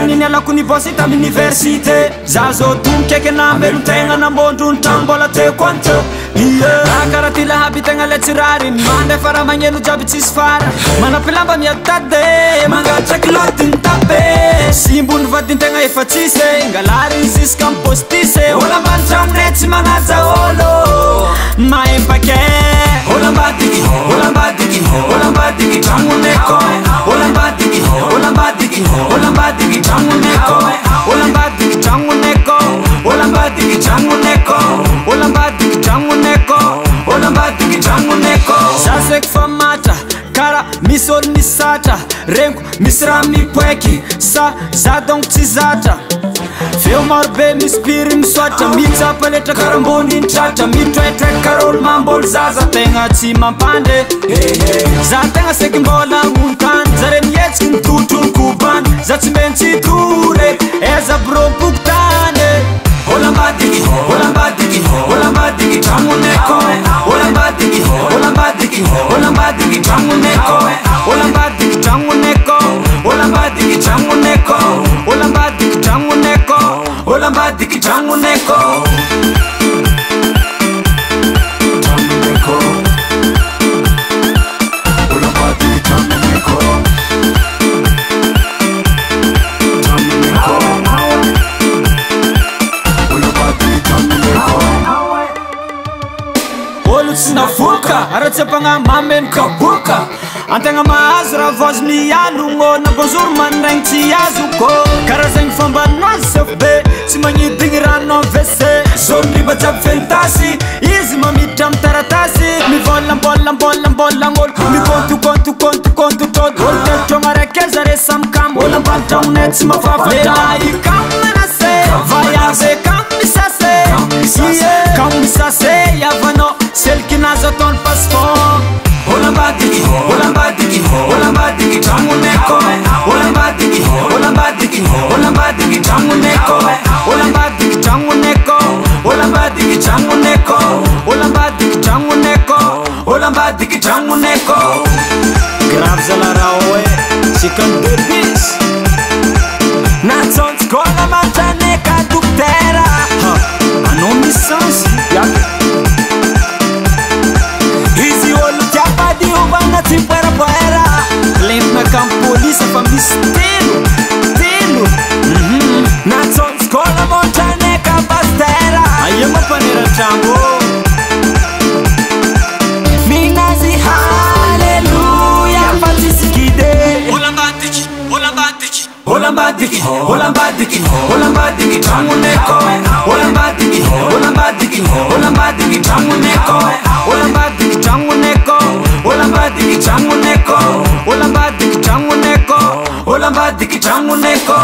Nini alako ni bossy tam université za zo tum keke na melu tenga na mbondun tambola te quanto karati la habitenga le tirari mande fara mangenu jabi tisfara mana pilamba mi atade manga chaklotin tape simbun vadin tenga ifatise ngalari sis campostise ola mancham neti manaza olo mai pake ola badigi ola badigi ola badigi tamuneko ola badigi ola badigi ola badigi tamuneko ola badigi tamuneko ola badigi tamuneko ola badigi tamuneko ola badigi tamuneko sasek famata kara misol misata renko misra mi pweki sa za donc tizata feu marbe mispiri mswata mitsa paleta karamboni nchata mitwete karol mambol zaza tenga chima pande za tenga sekimbola munkan zaren yetski mtutun kuban za chimenchi dure eza bro buktane olambadigi olambadigi olambadigi tamuneko olambadigi olambadigi olambadigi tamuneko olambadigi tamuneko olambadigi tamuneko olambadigi tamuneko olambadigi tamuneko nafuka aratsepanga mamen kabuka antanga maazra voz mialungo na bonjour mandrang tiazuko karazang famba nasfbe simanyidingrano vese zomri bajab fentasi izi mamitam taratasi mi volam bolam bolam bolam ol mi kontu tot holte tomara kezare samkam olam bantam net ma favela ikamna se vaya se kamisase kamisase yavano celle qui n'a pas ton passeport olambadigi olambadigi olambadigi tamuneko olambadigi olambadigi olambadigi tamuneko olambadigi tamuneko olambadigi tamuneko olambadigi tamuneko olambadigi tamuneko grave zalarawe chicken babies natson skola mantaneka duktera anon licence Tipera poera lempna kam polisa fa mistelo natson skola montane ka pastera ayema panera chango minazi haleluya fatisikide olambadiki olambadiki olambadiki olambadiki olambadiki tamuneko olambadiki olambadiki olambadiki tamuneko olambadiki tamuneko olambadiki tamuneko olambadiki tamuneko olambadiki tamuneko